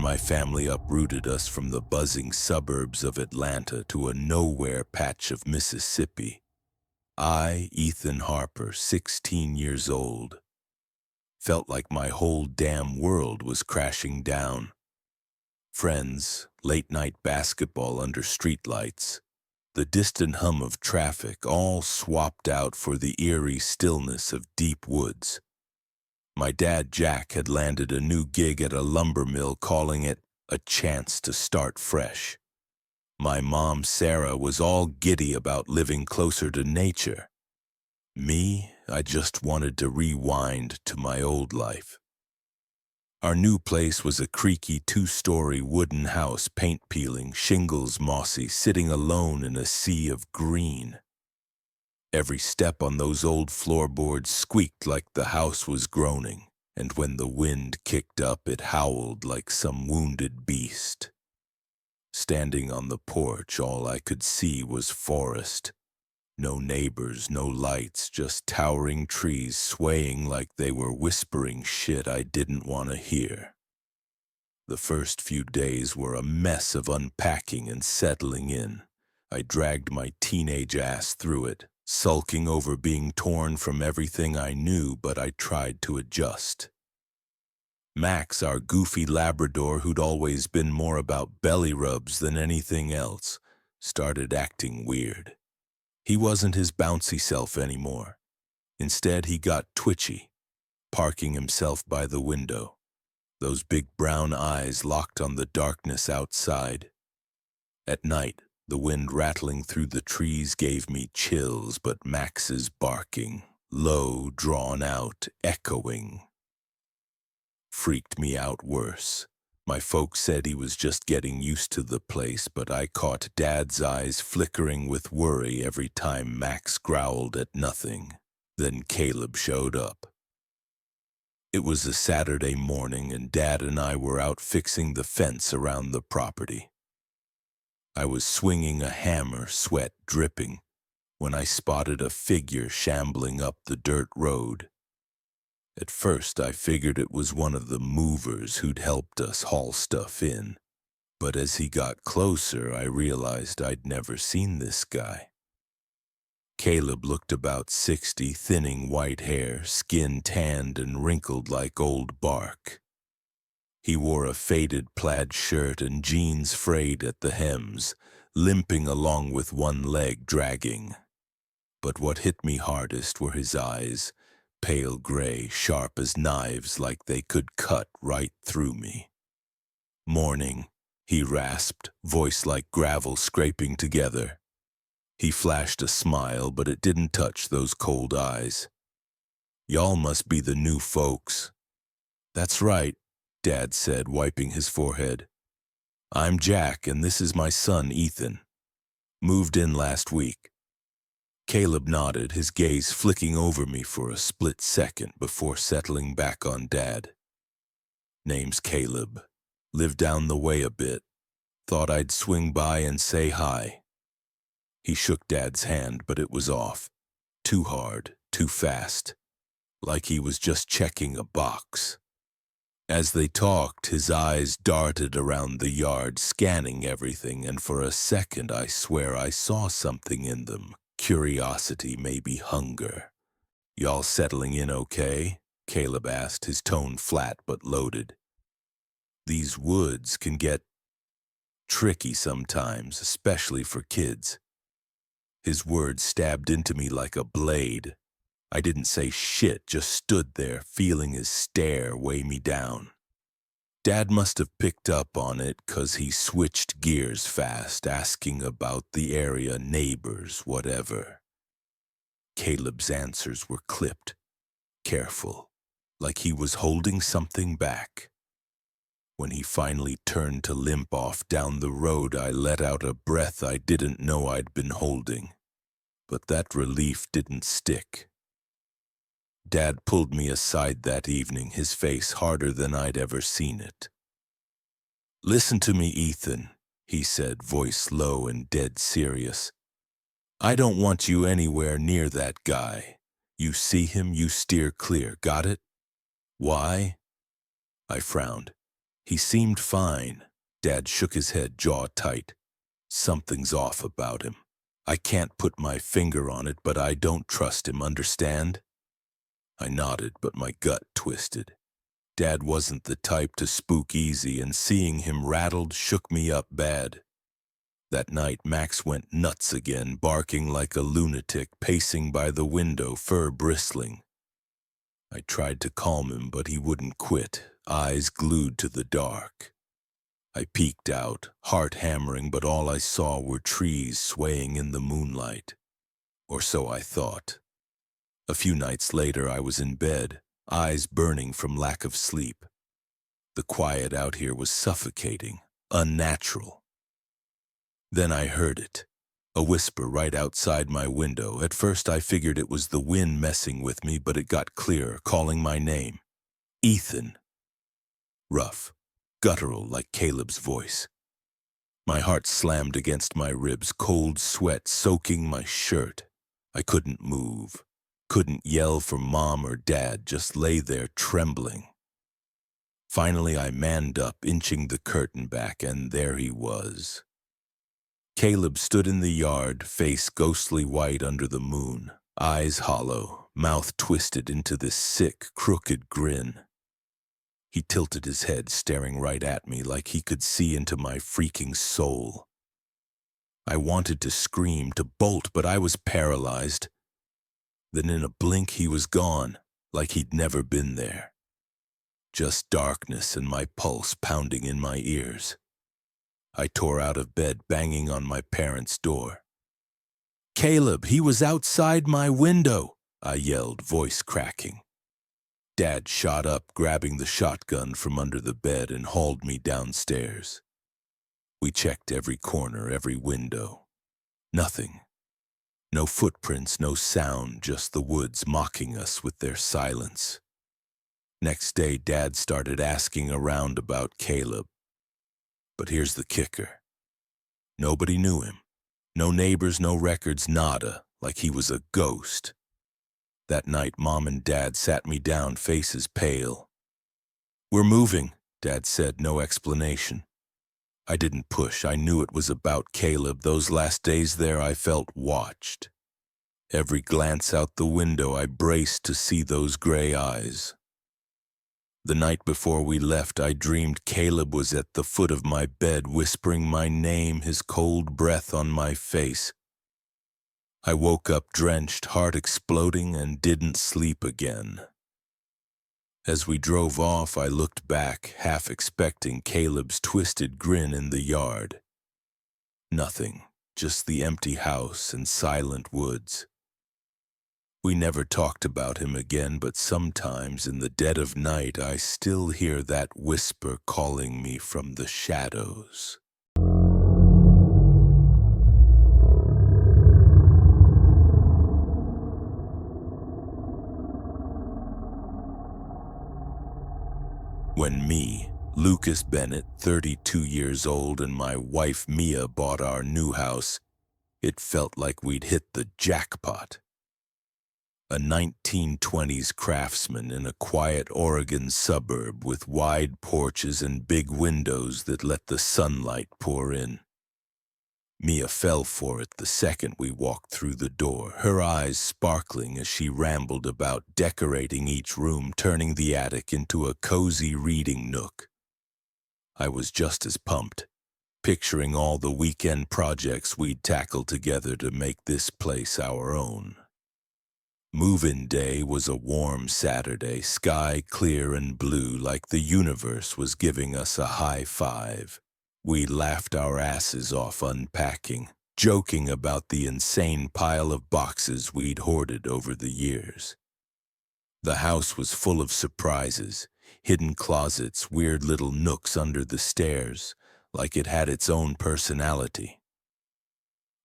my family uprooted us from the buzzing suburbs of Atlanta to a nowhere patch of Mississippi. I, Ethan Harper, 16 years old, felt like my whole damn world was crashing down. Friends, late-night basketball under streetlights, the distant hum of traffic, all swapped out for the eerie stillness of deep woods. My dad, Jack, had landed a new gig at a lumber mill, calling it a chance to start fresh. My mom, Sarah, was all giddy about living closer to nature. Me, I just wanted to rewind to my old life. Our new place was a creaky 2-story wooden house, paint peeling, shingles mossy, sitting alone in a sea of green. Every step on those old floorboards squeaked like the house was groaning, and when the wind kicked up, it howled like some wounded beast. Standing on the porch, all I could see was forest. No neighbors, no lights, just towering trees swaying like they were whispering shit I didn't want to hear. The first few days were a mess of unpacking and settling in. I dragged my teenage ass through it, sulking over being torn from everything I knew, but I tried to adjust. Max, our goofy Labrador who'd always been more about belly rubs than anything else, started acting weird. He wasn't his bouncy self anymore. Instead, he got twitchy, parking himself by the window, those big brown eyes locked on the darkness outside. At night, the wind rattling through the trees gave me chills, but Max's barking, low, drawn out, echoing, freaked me out worse. My folks said he was just getting used to the place, but I caught Dad's eyes flickering with worry every time Max growled at nothing. Then Caleb showed up. It was a Saturday morning, and Dad and I were out fixing the fence around the property. I was swinging a hammer, sweat dripping, when I spotted a figure shambling up the dirt road. At first, I figured it was one of the movers who'd helped us haul stuff in, but as he got closer, I realized I'd never seen this guy. Caleb looked about 60, thinning white hair, skin tanned and wrinkled like old bark. He wore a faded plaid shirt and jeans frayed at the hems, limping along with one leg dragging. But what hit me hardest were his eyes, pale gray, sharp as knives, like they could cut right through me. "Morning," he rasped, voice like gravel scraping together. He flashed a smile, but it didn't touch those cold eyes. "Y'all must be the new folks." "That's right," Dad said, wiping his forehead. "I'm Jack, and this is my son, Ethan. Moved in last week." Caleb nodded, his gaze flicking over me for a split second before settling back on Dad. "Name's Caleb. Live down the way a bit. Thought I'd swing by and say hi." He shook Dad's hand, but it was off. Too hard, too fast. Like he was just checking a box. As they talked, his eyes darted around the yard, scanning everything, and for a second I swear I saw something in them. Curiosity, maybe hunger. "Y'all settling in okay?" Caleb asked, his tone flat but loaded. "These woods can get tricky sometimes, especially for kids." His words stabbed into me like a blade. I didn't say shit, just stood there, feeling his stare weigh me down. Dad must have picked up on it, 'cause he switched gears fast, asking about the area, neighbors, whatever. Caleb's answers were clipped, careful, like he was holding something back. When he finally turned to limp off down the road, I let out a breath I didn't know I'd been holding. But that relief didn't stick. Dad pulled me aside that evening, his face harder than I'd ever seen it. "Listen to me, Ethan," he said, voice low and dead serious. "I don't want you anywhere near that guy. You see him, you steer clear, got it?" "Why?" I frowned. He seemed fine. Dad shook his head, jaw tight. Something's off about him. I can't put my finger on it, but I don't trust him, understand? I nodded, but my gut twisted. Dad wasn't the type to spook easy, and seeing him rattled shook me up bad. That night, Max went nuts again, barking like a lunatic, pacing by the window, fur bristling. I tried to calm him, but he wouldn't quit, eyes glued to the dark. I peeked out, heart hammering, but all I saw were trees swaying in the moonlight. Or so I thought. A few nights later, I was in bed, eyes burning from lack of sleep. The quiet out here was suffocating, unnatural. Then I heard it, a whisper right outside my window. At first I figured it was the wind messing with me, but it got clearer, calling my name. Ethan. Rough, guttural like Caleb's voice. My heart slammed against my ribs, cold sweat soaking my shirt. I couldn't move, couldn't yell for Mom or Dad, just lay there trembling. Finally I manned up, inching the curtain back, and there he was. Caleb stood in the yard, face ghostly white under the moon, eyes hollow, mouth twisted into this sick, crooked grin. He tilted his head, staring right at me like he could see into my freaking soul. I wanted to scream, to bolt, but I was paralyzed. Then in a blink he was gone, like he'd never been there. Just darkness and my pulse pounding in my ears. I tore out of bed, banging on my parents' door. "Caleb, he was outside my window," I yelled, voice cracking. Dad shot up, grabbing the shotgun from under the bed, and hauled me downstairs. We checked every corner, every window. Nothing. No footprints, no sound, just the woods mocking us with their silence. Next day, Dad started asking around about Caleb. But here's the kicker. Nobody knew him. No neighbors, no records, nada, like he was a ghost. That night, Mom and Dad sat me down, faces pale. "We're moving," Dad said, no explanation. I didn't push. I knew it was about Caleb. Those last days there, I felt watched. Every glance out the window, I braced to see those gray eyes. The night before we left, I dreamed Caleb was at the foot of my bed, whispering my name, his cold breath on my face. I woke up drenched, heart exploding, and didn't sleep again. As we drove off, I looked back, half expecting Caleb's twisted grin in the yard. Nothing, just the empty house and silent woods. We never talked about him again, but sometimes in the dead of night I still hear that whisper calling me from the shadows. When me, Lucas Bennett, 32 years old, and my wife Mia bought our new house, it felt like we'd hit the jackpot. A 1920s craftsman in a quiet Oregon suburb with wide porches and big windows that let the sunlight pour in. Mia fell for it the second we walked through the door, her eyes sparkling as she rambled about decorating each room, turning the attic into a cozy reading nook. I was just as pumped, picturing all the weekend projects we'd tackle together to make this place our own. Move-in day was a warm Saturday, sky clear and blue like the universe was giving us a high five. We laughed our asses off unpacking, joking about the insane pile of boxes we'd hoarded over the years. The house was full of surprises, hidden closets, weird little nooks under the stairs, like it had its own personality.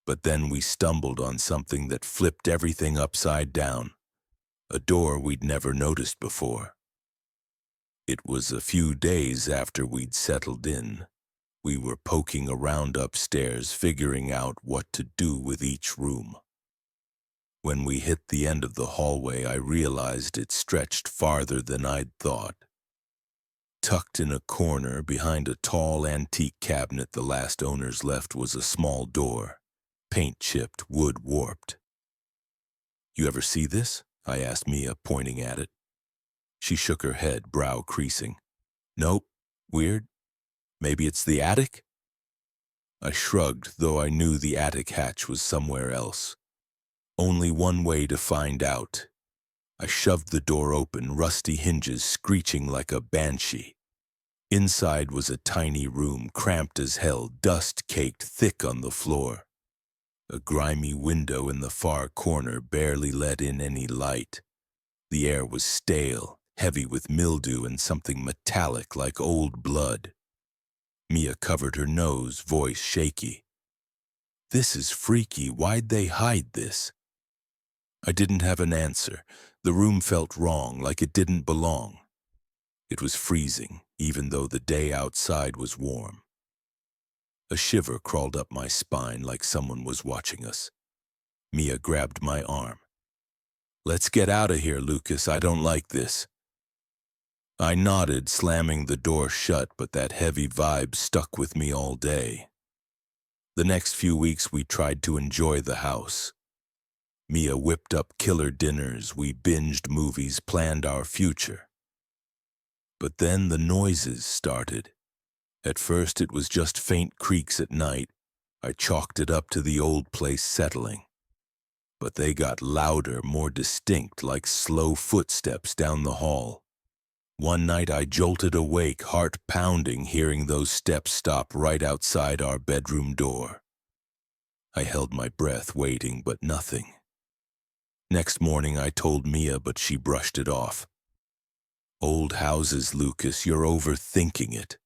But then we stumbled on something that flipped everything upside down, a door we'd never noticed before. It was a few days after we'd settled in. We were poking around upstairs, figuring out what to do with each room. When we hit the end of the hallway, I realized it stretched farther than I'd thought. Tucked in a corner behind a tall antique cabinet the last owners left was a small door, paint-chipped, wood warped. "You ever see this?" I asked Mia, pointing at it. She shook her head, brow creasing. "Nope. Weird. Maybe it's the attic?" I shrugged, though I knew the attic hatch was somewhere else. Only one way to find out. I shoved the door open, rusty hinges screeching like a banshee. Inside was a tiny room, cramped as hell, dust caked thick on the floor. A grimy window in the far corner barely let in any light. The air was stale, heavy with mildew and something metallic like old blood. Mia covered her nose, voice shaky. "This is freaky. Why'd they hide this?" I didn't have an answer. The room felt wrong, like it didn't belong. It was freezing, even though the day outside was warm. A shiver crawled up my spine like someone was watching us. Mia grabbed my arm. "Let's get out of here, Lucas. I don't like this." I nodded, slamming the door shut, but that heavy vibe stuck with me all day. The next few weeks we tried to enjoy the house. Mia whipped up killer dinners, we binged movies, planned our future. But then the noises started. At first it was just faint creaks at night. I chalked it up to the old place settling. But they got louder, more distinct, like slow footsteps down the hall. One night I jolted awake, heart pounding, hearing those steps stop right outside our bedroom door. I held my breath, waiting, but nothing. Next morning I told Mia, but she brushed it off. "Old houses, Lucas, you're overthinking it."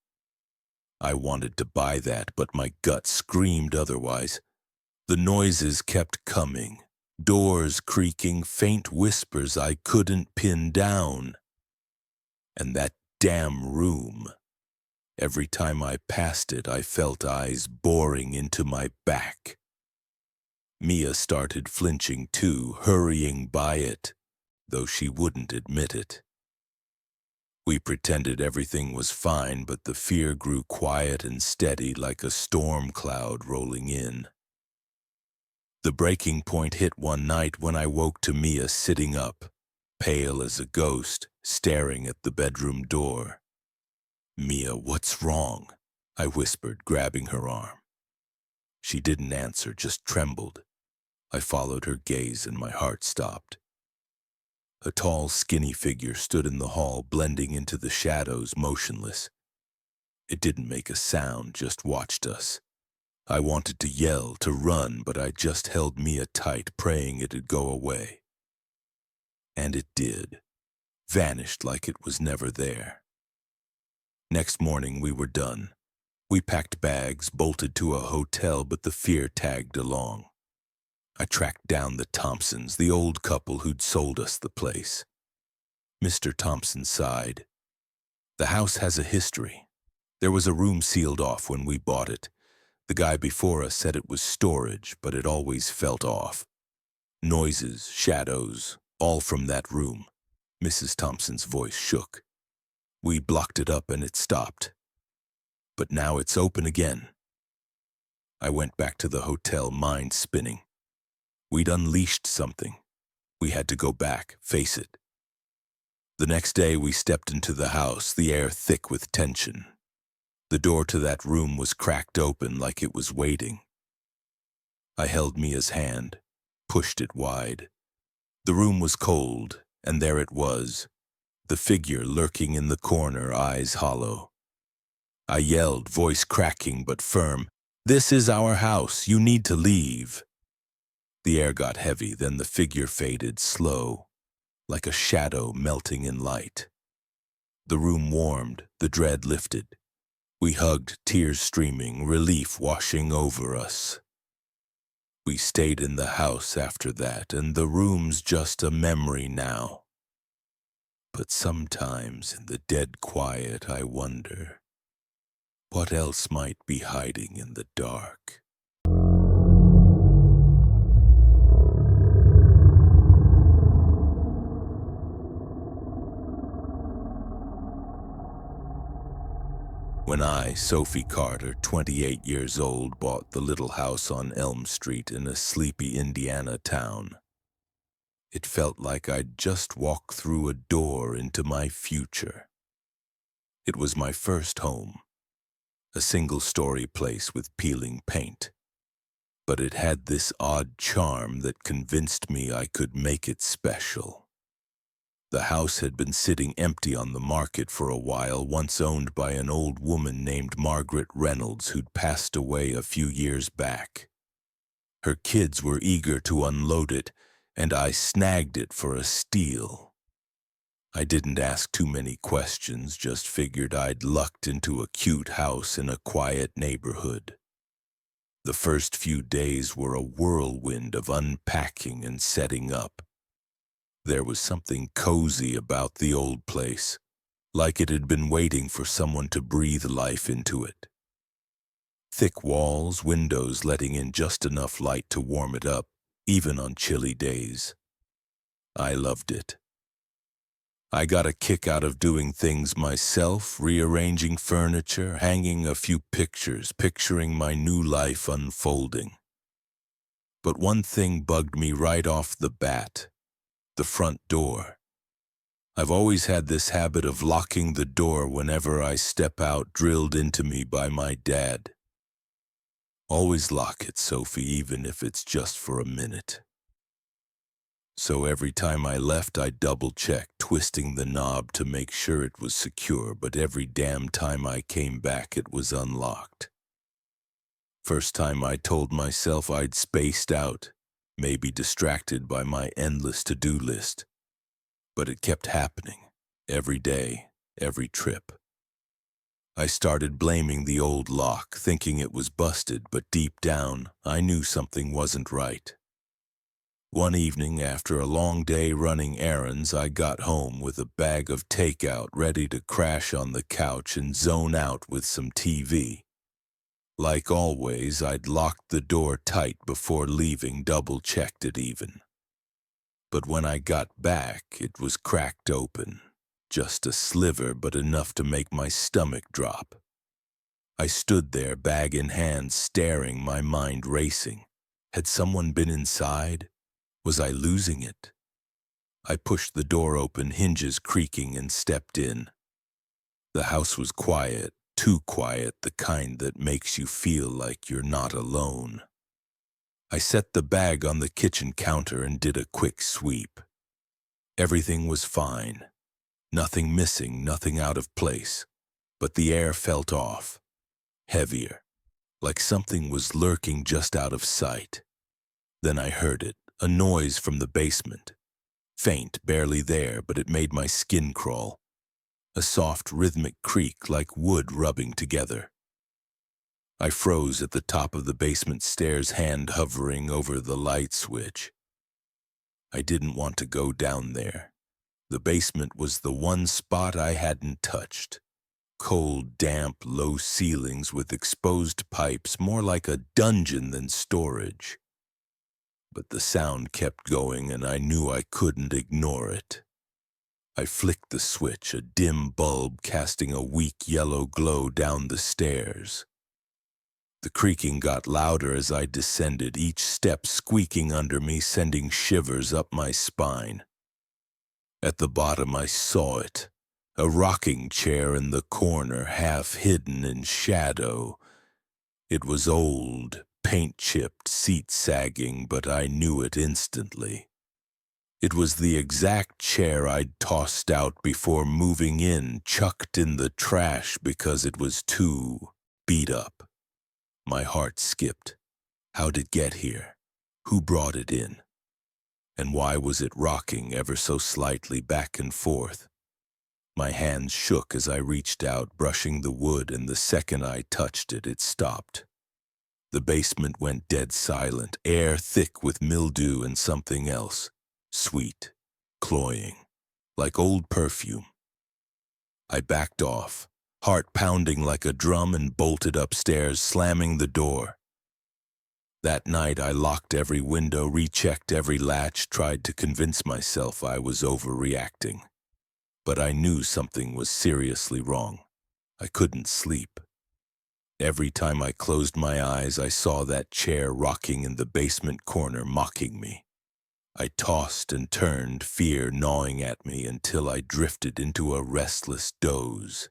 I wanted to buy that, but my gut screamed otherwise. The noises kept coming, doors creaking, faint whispers I couldn't pin down. And that damn room. Every time I passed it, I felt eyes boring into my back. Mia started flinching too, hurrying by it, though she wouldn't admit it. We pretended everything was fine, but the fear grew quiet and steady like a storm cloud rolling in. The breaking point hit one night when I woke to Mia sitting up, pale as a ghost, staring at the bedroom door. "Mia, what's wrong?" I whispered, grabbing her arm. She didn't answer, just trembled. I followed her gaze and my heart stopped. A tall, skinny figure stood in the hall, blending into the shadows, motionless. It didn't make a sound, just watched us. I wanted to yell, to run, but I just held Mia tight, praying it'd go away. And it did. Vanished like it was never there. Next morning we were done. We packed bags, bolted to a hotel, but the fear tagged along. I tracked down the Thompsons, the old couple who'd sold us the place. Mr. Thompson sighed. "The house has a history. There was a room sealed off when we bought it. The guy before us said it was storage, but it always felt off. Noises, shadows, all from that room." Mrs. Thompson's voice shook. "We blocked it up and it stopped. But now it's open again." I went back to the hotel, mind spinning. We'd unleashed something. We had to go back, face it. The next day we stepped into the house, the air thick with tension. The door to that room was cracked open like it was waiting. I held Mia's hand, pushed it wide. The room was cold, and there it was, the figure lurking in the corner, eyes hollow. I yelled, voice cracking but firm, "This is our house. You need to leave." The air got heavy, then the figure faded, slow, like a shadow melting in light. The room warmed, the dread lifted. We hugged, tears streaming, relief washing over us. We stayed in the house after that, and the room's just a memory now. But sometimes in the dead quiet I wonder, what else might be hiding in the dark? I, Sophie Carter, 28 years old, bought the little house on Elm Street in a sleepy Indiana town. It felt like I'd just walked through a door into my future. It was my first home, a single-story place with peeling paint. But it had this odd charm that convinced me I could make it special. The house had been sitting empty on the market for a while, once owned by an old woman named Margaret Reynolds who'd passed away a few years back. Her kids were eager to unload it, and I snagged it for a steal. I didn't ask too many questions, just figured I'd lucked into a cute house in a quiet neighborhood. The first few days were a whirlwind of unpacking and setting up. There was something cozy about the old place, like it had been waiting for someone to breathe life into it. Thick walls, windows letting in just enough light to warm it up, even on chilly days. I loved it. I got a kick out of doing things myself, rearranging furniture, hanging a few pictures, picturing my new life unfolding. But one thing bugged me right off the bat: the front door. I've always had this habit of locking the door whenever I step out, drilled into me by my dad. Always lock it, Sophie, even if it's just for a minute. So every time I left, I double-checked, twisting the knob to make sure it was secure, but every damn time I came back, it was unlocked. First time I told myself I'd spaced out, maybe distracted by my endless to-do list. But it kept happening, every day, every trip. I started blaming the old lock, thinking it was busted, but deep down, I knew something wasn't right. One evening, after a long day running errands, I got home with a bag of takeout ready to crash on the couch and zone out with some TV. Like always, I'd locked the door tight before leaving, double-checked it even. But when I got back, it was cracked open. Just a sliver, but enough to make my stomach drop. I stood there, bag in hand, staring, my mind racing. Had someone been inside? Was I losing it? I pushed the door open, hinges creaking, and stepped in. The house was quiet, too quiet, the kind that makes you feel like you're not alone. I set the bag on the kitchen counter and did a quick sweep. Everything was fine. Nothing missing, nothing out of place. But the air felt off. Heavier. Like something was lurking just out of sight. Then I heard it. A noise from the basement. Faint, barely there, but it made my skin crawl. A soft, rhythmic creak like wood rubbing together. I froze at the top of the basement stairs, hand hovering over the light switch. I didn't want to go down there. The basement was the one spot I hadn't touched. Cold, damp, low ceilings with exposed pipes, more like a dungeon than storage. But the sound kept going, and I knew I couldn't ignore it. I flicked the switch, a dim bulb casting a weak yellow glow down the stairs. The creaking got louder as I descended, each step squeaking under me, sending shivers up my spine. At the bottom I saw it, a rocking chair in the corner, half hidden in shadow. It was old, paint-chipped, seat-sagging, but I knew it instantly. It was the exact chair I'd tossed out before moving in, chucked in the trash because it was too beat up. My heart skipped. How'd it get here? Who brought it in? And why was it rocking ever so slightly back and forth? My hands shook as I reached out, brushing the wood, and the second I touched it, it stopped. The basement went dead silent, air thick with mildew and something else, sweet, cloying, like old perfume. I backed off, heart pounding like a drum, and bolted upstairs, slamming the door. That night I locked every window, rechecked every latch, tried to convince myself I was overreacting. But I knew something was seriously wrong. I couldn't sleep. Every time I closed my eyes, I saw that chair rocking in the basement corner, mocking me. I tossed and turned, fear gnawing at me until I drifted into a restless doze.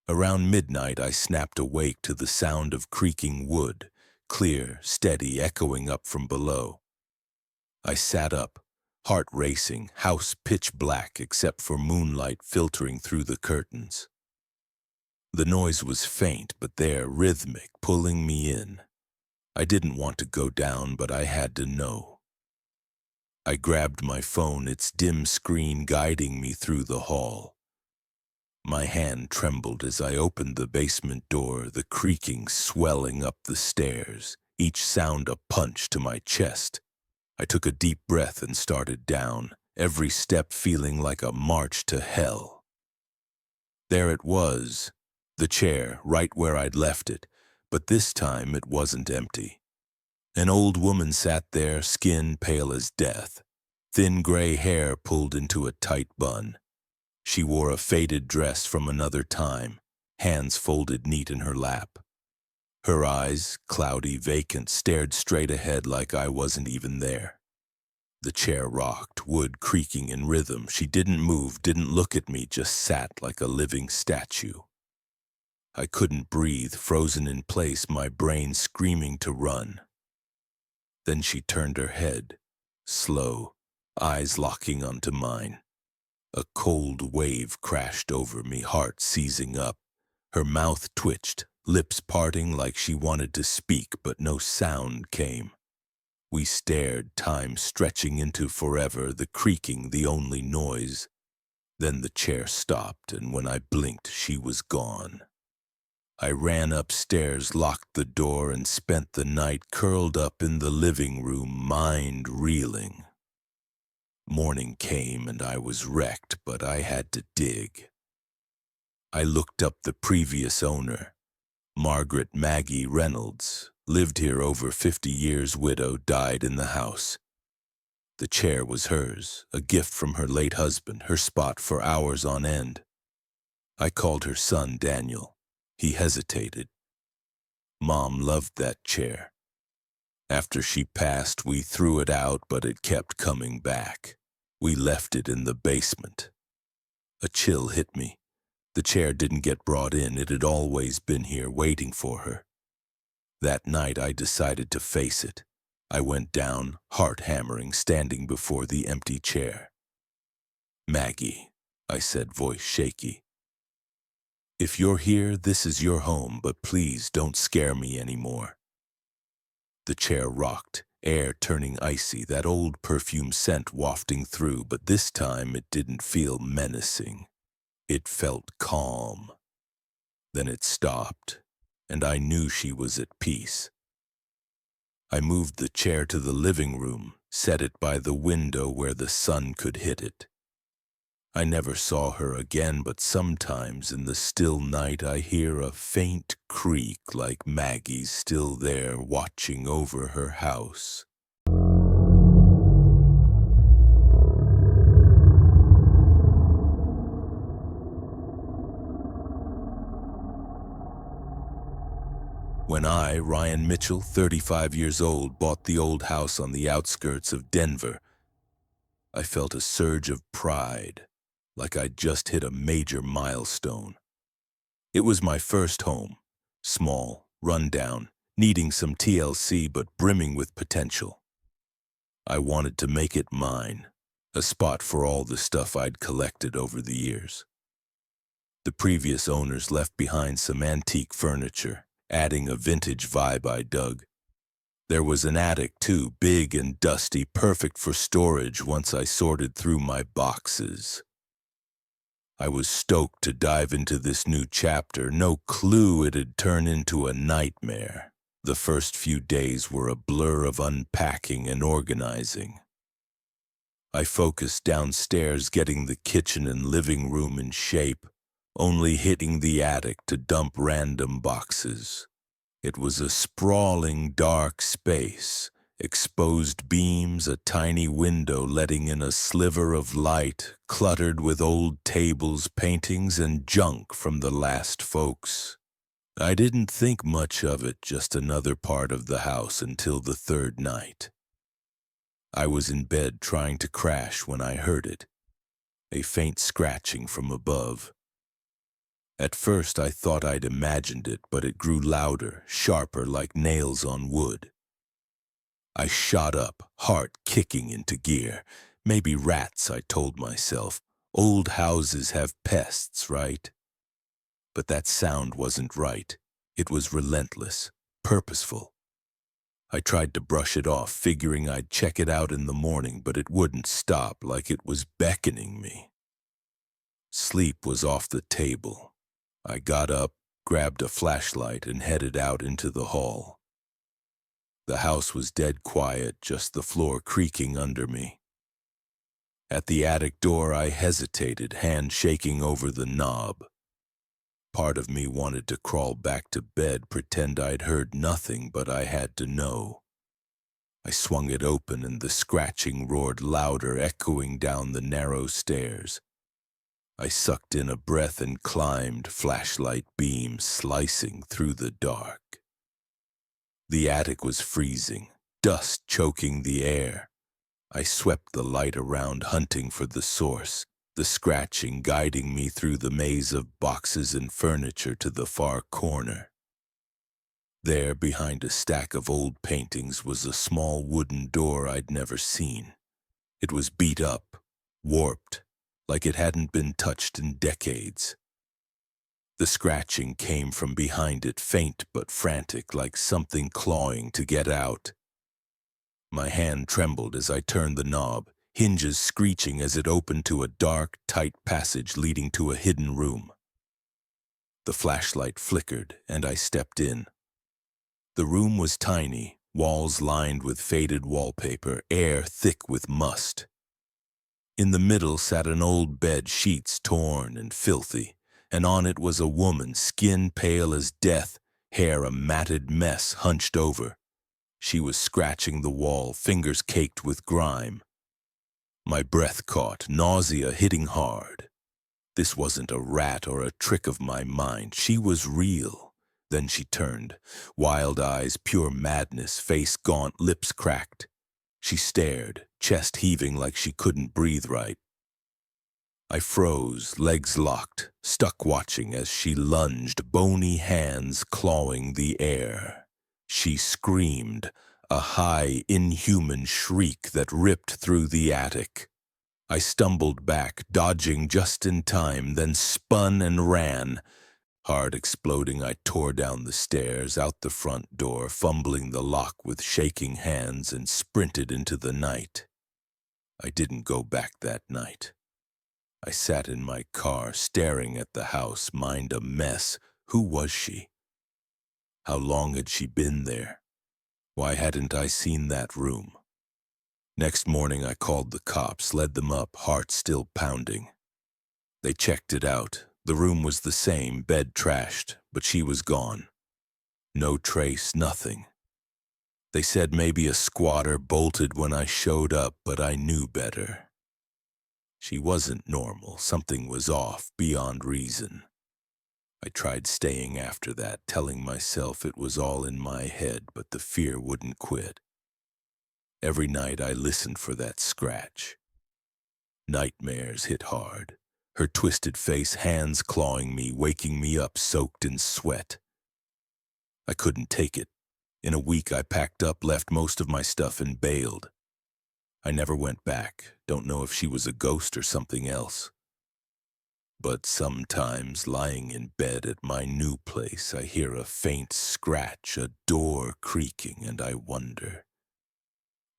Around midnight, I snapped awake to the sound of creaking wood, clear, steady, echoing up from below. I sat up, heart racing, house pitch black except for moonlight filtering through the curtains. The noise was faint, but there, rhythmic, pulling me in. I didn't want to go down, but I had to know. I grabbed my phone, its dim screen guiding me through the hall. My hand trembled as I opened the basement door, the creaking swelling up the stairs, each sound a punch to my chest. I took a deep breath and started down, every step feeling like a march to hell. There it was, the chair, right where I'd left it, but this time it wasn't empty. An old woman sat there, skin pale as death, thin gray hair pulled into a tight bun. She wore a faded dress from another time, hands folded neat in her lap. Her eyes, cloudy, vacant, stared straight ahead like I wasn't even there. The chair rocked, wood creaking in rhythm. She didn't move, didn't look at me, just sat like a living statue. I couldn't breathe, frozen in place, my brain screaming to run. Then she turned her head, slow, eyes locking onto mine. A cold wave crashed over me, heart seizing up. Her mouth twitched, lips parting like she wanted to speak, but no sound came. We stared, time stretching into forever, the creaking the only noise. Then the chair stopped, and when I blinked, she was gone. I ran upstairs, locked the door, and spent the night curled up in the living room, mind reeling. Morning came and I was wrecked, but I had to dig. I looked up the previous owner, Margaret Maggie Reynolds, lived here over 50 years, widow, died in the house. The chair was hers, a gift from her late husband, her spot for hours on end. I called her son Daniel. He hesitated. Mom loved that chair. After she passed, we threw it out, but it kept coming back. We left it in the basement. A chill hit me. The chair didn't get brought in. It had always been here, waiting for her. That night, I decided to face it. I went down, heart hammering, standing before the empty chair. "Maggie," I said, voice shaky. "If you're here, this is your home, but please don't scare me anymore." The chair rocked, air turning icy, that old perfume scent wafting through, but this time it didn't feel menacing. It felt calm. Then it stopped, and I knew she was at peace. I moved the chair to the living room, set it by the window where the sun could hit it. I never saw her again, but sometimes in the still night I hear a faint creak like Maggie's still there watching over her house. When I, Ryan Mitchell, 35 years old, bought the old house on the outskirts of Denver, I felt a surge of pride, like I'd just hit a major milestone. It was my first home, small, run-down, needing some TLC but brimming with potential. I wanted to make it mine, a spot for all the stuff I'd collected over the years. The previous owners left behind some antique furniture, adding a vintage vibe I dug. There was an attic too, big and dusty, perfect for storage once I sorted through my boxes. I was stoked to dive into this new chapter, no clue it'd turn into a nightmare. The first few days were a blur of unpacking and organizing. I focused downstairs, getting the kitchen and living room in shape, only hitting the attic to dump random boxes. It was a sprawling, dark space, exposed beams, a tiny window letting in a sliver of light, cluttered with old tables, paintings, and junk from the last folks. I didn't think much of it, just another part of the house, until the third night. I was in bed trying to crash when I heard it, a faint scratching from above. At first I thought I'd imagined it, but it grew louder, sharper, like nails on wood. I shot up, heart kicking into gear. Maybe rats, I told myself. Old houses have pests, right? But that sound wasn't right. It was relentless, purposeful. I tried to brush it off, figuring I'd check it out in the morning, but it wouldn't stop, like it was beckoning me. Sleep was off the table. I got up, grabbed a flashlight, and headed out into the hall. The house was dead quiet, just the floor creaking under me. At the attic door, I hesitated, hand shaking over the knob. Part of me wanted to crawl back to bed, pretend I'd heard nothing, but I had to know. I swung it open and the scratching roared louder, echoing down the narrow stairs. I sucked in a breath and climbed, flashlight beams slicing through the dark. The attic was freezing, dust choking the air. I swept the light around, hunting for the source, the scratching guiding me through the maze of boxes and furniture to the far corner. There, behind a stack of old paintings, was a small wooden door I'd never seen. It was beat up, warped, like it hadn't been touched in decades. The scratching came from behind it, faint but frantic, like something clawing to get out. My hand trembled as I turned the knob, hinges screeching as it opened to a dark, tight passage leading to a hidden room. The flashlight flickered, and I stepped in. The room was tiny, walls lined with faded wallpaper, air thick with must. In the middle sat an old bed, sheets torn and filthy, and on it was a woman, skin pale as death, hair a matted mess hunched over. She was scratching the wall, fingers caked with grime. My breath caught, nausea hitting hard. This wasn't a rat or a trick of my mind. She was real. Then she turned, wild eyes, pure madness, face gaunt, lips cracked. She stared, chest heaving like she couldn't breathe right. I froze, legs locked, stuck watching as she lunged, bony hands clawing the air. She screamed, a high, inhuman shriek that ripped through the attic. I stumbled back, dodging just in time, then spun and ran. Heart exploding, I tore down the stairs, out the front door, fumbling the lock with shaking hands, and sprinted into the night. I didn't go back that night. I sat in my car, staring at the house, mind a mess. Who was she? How long had she been there? Why hadn't I seen that room? Next morning I called the cops, led them up, heart still pounding. They checked it out. The room was the same, bed trashed, but she was gone. No trace, nothing. They said maybe a squatter bolted when I showed up, but I knew better. She wasn't normal. Something was off, beyond reason. I tried staying after that, telling myself it was all in my head, but the fear wouldn't quit. Every night I listened for that scratch. Nightmares hit hard. Her twisted face, hands clawing me, waking me up soaked in sweat. I couldn't take it. In a week I packed up, left most of my stuff, and bailed. I never went back. Don't know if she was a ghost or something else. But sometimes, lying in bed at my new place, I hear a faint scratch, a door creaking, and I wonder,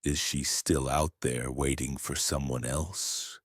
is she still out there waiting for someone else?